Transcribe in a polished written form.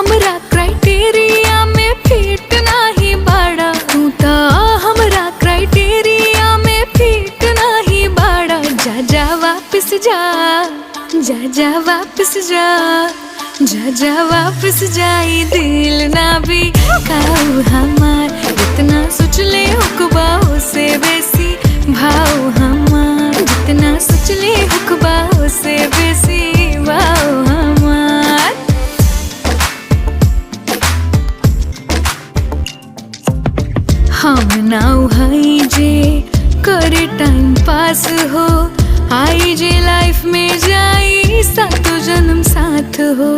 हमरा क्राइटेरिया में फिट नाही बाड़ा, तू ता हमरा क्राइटेरिया में फिट नाही बाड़ा। जा जा वापस जा, जा जा वापस जा, जा जा वापस जाई दिल ना भी खाऊ हमार। जितना सोच ले हुक्बाओ से बेसी भाव हमार, जितना सोच ले हुक्बाओ से बेसी भाव हमार। हम नाउ हई जे करे टाइम पास हो, आई जे लाइफ में जाई सातो जन्म साथ हो।